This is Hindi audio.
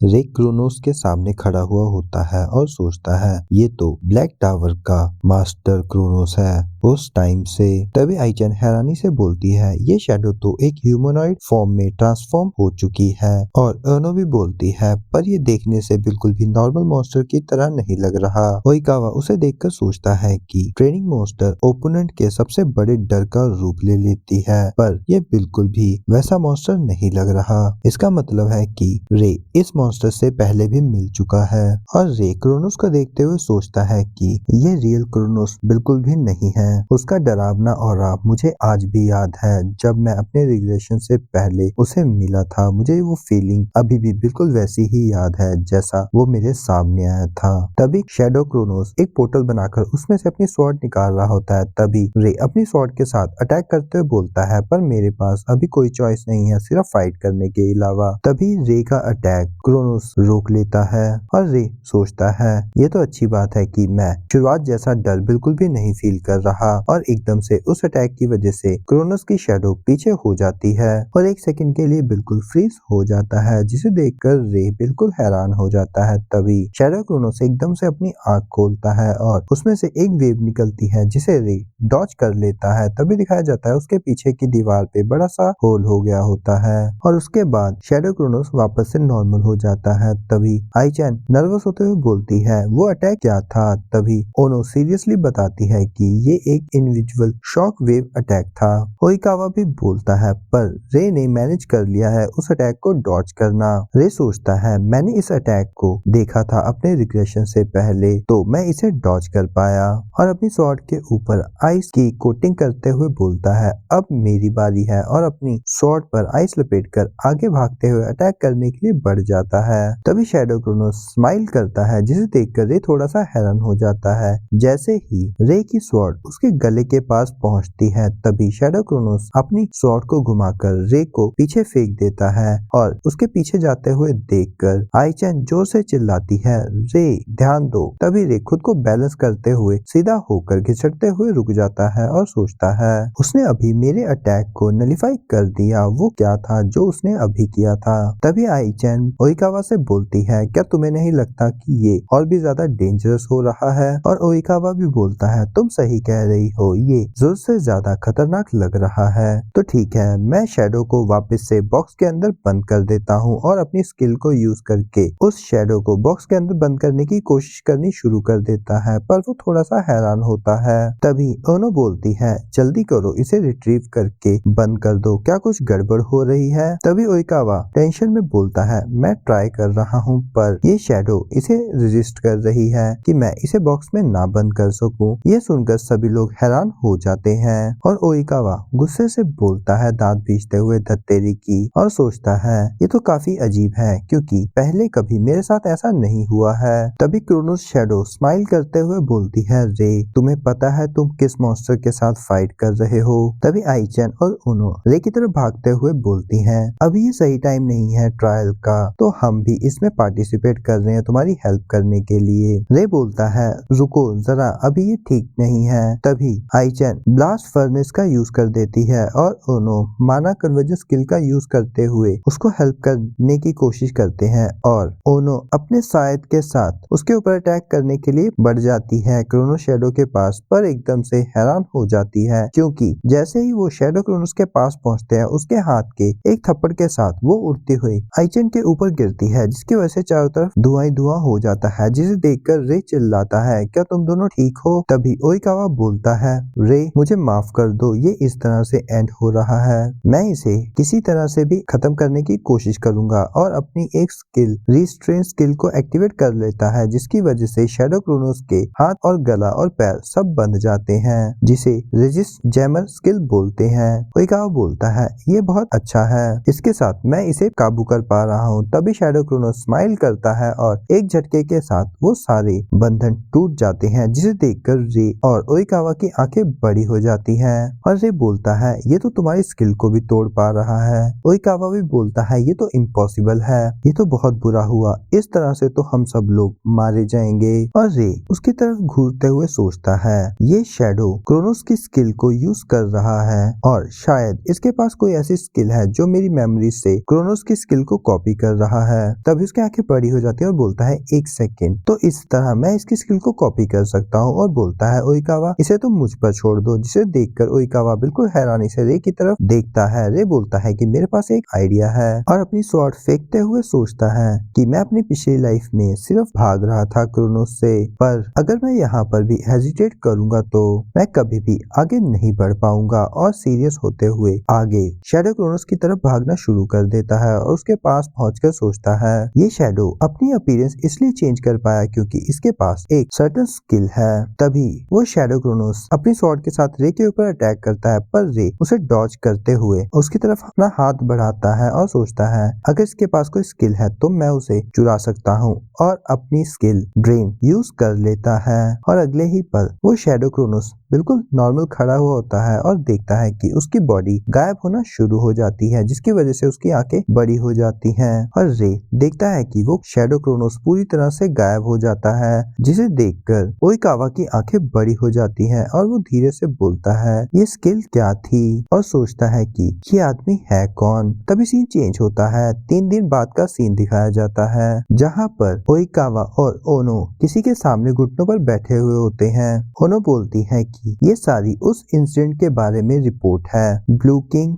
रे क्रोनोस के सामने खड़ा हुआ होता है और सोचता है ये तो ब्लैक टावर का मास्टर क्रोनोस है उस टाइम से। तभी आइचन हैरानी से बोलती है ये शैडो तो एक ह्यूमनॉइड फॉर्म में ट्रांसफॉर्म हो चुकी है। और ओनो भी बोलती है पर ये देखने से बिल्कुल भी नॉर्मल मॉन्स्टर की तरह नहीं लग रहा। ओइकावा उसे देखकर सोचता है कि ट्रेनिंग मॉन्स्टर ओपोनेंट के सबसे बड़े डर का रूप ले लेती है, पर ये बिल्कुल भी वैसा मॉन्स्टर नहीं लग रहा। इसका मतलब है कि रे इस मॉन्स्टर से पहले भी मिल चुका है। और रे क्रोनोस को देखते हुए सोचता है कि ये रियल क्रोनोस बिल्कुल भी नहीं है। उसका डरावना ऑरा मुझे आज भी याद है, जब मैं अपने रिग्रेशन से पहले उसे मिला था। मुझे वो फीलिंग अभी भी बिल्कुल वैसी ही याद है जैसा वो मेरे सामने आया था। तभी शैडो क्रोनोस एक पोर्टल बनाकर उसमें से अपनी स्वॉर्ड निकाल रहा होता है। तभी रे अपनी स्वॉर्ड के साथ अटैक करते हुए बोलता है पर मेरे पास अभी कोई चॉइस नहीं है सिर्फ फाइट करने के अलावा। तभी रे का अटैक क्रोनोस रोक लेता है और रे सोचता है ये तो अच्छी बात है कि मैं शुरुआत जैसा डर बिल्कुल भी नहीं फील कर रहा। और एकदम से उस अटैक की वजह से क्रोनोस की शैडो पीछे हो जाती है और एक सेकंड के लिए बिल्कुल फ्रीज हो जाता है, जिसे देखकर रे बिल्कुल हैरान हो जाता है। तभी शैडो क्रोनोस एकदम से अपनी आंख खोलता है और उसमें से एक वेव निकलती है जिसे रे डॉज कर लेता है। तभी दिखाया जाता है उसके पीछे की दीवार पे बड़ा सा होल हो गया होता है और उसके बाद शैडो क्रोनोस वापस से नॉर्मल हो जाता है। तभी आइचैन नर्वस होते हुए बोलती है वो अटैक क्या था। तभी ओनो सीरियसली बताती है कि ये एक इंडिविजुअल शॉक वेव अटैक था। ओइकावा भी बोलता है पर रे ने मैनेज कर लिया है उस अटैक को डॉज करना। रे सोचता है मैंने इस अटैक को देखा था अपने रिग्रेशन से पहले तो मैं इसे डॉज कर पाया। और अपनी स्वॉर्ड के ऊपर आइस की कोटिंग करते हुए बोलता है अब मेरी बारी है और अपनी स्वॉर्ड पर आइस लपेटकर आगे भागते हुए अटैक करने के लिए बढ़ जाता है। तभी शैडो क्रोनोस स्माइल करता है जिसे देखकर रे थोड़ा सा हैरान हो जाता है। जैसे ही रे की स्वॉर्ड उसके गले के पास पहुंचती है तभी शैडो क्रोनोस अपनी स्वॉर्ड को घुमाकर रे को पीछे फेंक देता है और उसके पीछे जाते हुए देखकर आइचैन जोर से चिल्लाती है रे ध्यान दो। तभी रे खुद को बैलेंस करते हुए सीधा होकर घिसटते हुए रुक जाता है और सोचता है उसने अभी मेरे अटैक को नलिफाई कर दिया, वो क्या था जो उसने अभी किया था। तभी आइचैन ओइकावा से बोलती है क्या तुम्हें नहीं लगता कि ये और भी ज्यादा डेंजरस हो रहा है। और ओइकावा भी बोलता है तुम सही कह रही हो, ये जरूरत से ज्यादा खतरनाक लग रहा है। तो ठीक है मैं शैडो को वापस से बॉक्स के अंदर बंद कर देता हूँ और अपनी स्किल को यूज करके उस शैडो को बॉक्स के अंदर बंद करने की कोशिश करनी शुरू कर देता है, पर वो थोड़ा सा हैरान होता है। तभी ओनो बोलती है जल्दी करो इसे रिट्रीव करके बंद कर दो, क्या कुछ गड़बड़ हो रही है। तभी ओइकावा टेंशन में बोलता है मैं ट्राई कर रहा हूँ पर ये शैडो इसे रेजिस्ट कर रही है कि मैं इसे बॉक्स में ना बंद कर सकूं। ये सुनकर सभी लोग हैरान हो जाते हैं और ओइकावा गुस्से से बोलता है दांत पीसते हुए धत्तेरी की और सोचता है ये तो काफी अजीब है क्योंकि पहले कभी मेरे साथ ऐसा नहीं हुआ है। तभी क्रोनोस शैडो स्माइल करते हुए बोलती है रे तुम्हें पता है तुम किस मॉन्स्टर के साथ फाइट कर रहे हो। तभी आइचैन और ओनो रे की तरफ भागते हुए बोलती हैं अभी ये सही टाइम नहीं है ट्रायल का, तो हम भी इसमें पार्टिसिपेट कर रहे हैं तुम्हारी हेल्प करने के लिए। रे बोलता है रुको जरा अभी ये ठीक नहीं है। तभी आइचैन ब्लास्ट फर्नेस का यूज कर देती है और ओनो माना कन्वर्जन स्किल का यूज करते हुए उसको हेल्प करने की कोशिश करते हैं और ओनो अपने सायद के साथ उसके ऊपर अटैक करने के लिए बढ़ जाती है क्रोनो शैडो के पास, पर एकदम से हैरान हो जाती है क्योंकि जैसे ही वो शैडो क्रोनोस के पास पहुंचते हैं उसके हाथ के एक थप्पड़ के साथ वो उड़ती हुई आइचैन के ऊपर गिरती है, जिसकी वजह से चारों तरफ धुआं ही धुआं हो जाता है, जिसे देखकर रे चिल्लाता है क्या तुम दोनों ठीक हो। तभी ओइकावा बोलता है रे मुझे माफ कर दो, ये इस तरह से एंड हो रहा है, मैं इसे किसी तरह से भी खत्म करने की कोशिश करूंगा। और अपनी एक स्किल रिस्ट्रेन स्किल को एक्टिवेट कर लेता है, जिसकी वजह से शैडो क्रोनोस के हाथ और गला और पैर सब बंध जाते हैं, जिसे रेजिस्ट जैमर स्किल बोलते हैं। ओइकावा बोलता है ये बहुत अच्छा है, इसके साथ मैं इसे काबू कर पा रहा हूँ। तभी शैडो क्रोनोस स्माइल करता है और एक झटके के साथ वो सारे बंधन टूट जाते हैं, जिसे देखकर रे और ओइकावा ओइकावा की आंखें बड़ी हो जाती हैं और रे बोलता है ये तो तुम्हारी स्किल को भी तोड़ पा रहा है। ओइकावा भी बोलता है ये तो इम्पॉसिबल है, ये तो बहुत बुरा हुआ, इस तरह से तो हम सब लोग मारे जाएंगे। और रे उसकी तरफ घूरते हुए सोचता है ये शैडो क्रोनोस की स्किल को यूज कर रहा है और शायद इसके पास कोई ऐसी स्किल है जो मेरी मेमोरी से क्रोनोस की स्किल को कॉपी कर रहा है। तभी उसकी आंखें बड़ी हो जाती है और बोलता है एक सेकेंड, तो इस तरह मैं इसकी स्किल को कॉपी कर सकता हूँ। और बोलता है ओइकावा इसे तुम मुझ पर छोड़ दो, जिसे देखकर ओइकावा बिल्कुल हैरानी से रे की तरफ देखता है। रे बोलता है कि मेरे पास एक आइडिया है और अपनी स्वॉर्ड फेंकते हुए सोचता है कि मैं अपनी पिछली लाइफ में सिर्फ भाग रहा था क्रोनोस से, पर अगर मैं यहाँ पर भी हेजिटेट करूंगा तो मैं कभी भी आगे नहीं बढ़ पाऊंगा। और सीरियस होते हुए आगे शैडो क्रोनोस की तरफ भागना शुरू कर देता है और उसके पास पहुंचकर सोचता है ये शैडो अपनी अपीयरेंस इसलिए चेंज कर पाया क्योंकि इसके पास एक सर्टेन स्किल है। तभी वो शैडो क्रोनोस अपनी स्वॉर्ड के साथ रे के ऊपर अटैक करता है, पर रे उसे डॉज करते हुए उसकी तरफ अपना हाथ बढ़ाता है और सोचता है अगर इसके पास कोई स्किल है तो मैं उसे चुरा सकता हूँ और अपनी स्किल ड्रेन यूज कर लेता है। और अगले ही पल वो शैडो क्रोनोस बिल्कुल नॉर्मल खड़ा हुआ होता है और देखता है कि उसकी बॉडी गायब होना शुरू हो जाती है, जिसकी वजह से उसकी आंखें बड़ी हो जाती हैं। और रे देखता है कि वो शैडो क्रोनोस पूरी तरह से गायब हो जाता है, जिसे देखकर ओइकावा की आंखें बड़ी हो जाती हैं और वो धीरे से बोलता है ये स्किल क्या थी और सोचता है कि ये आदमी है कौन। तभी सीन चेंज होता है, 3 दिन बाद का सीन दिखाया जाता है जहाँ पर ओइकावा और ओनो किसी के सामने घुटनों पर बैठे हुए होते हैं। ओनो बोलती है कि ये सारी उस इंसिडेंट के बारे में रिपोर्ट है। Blue king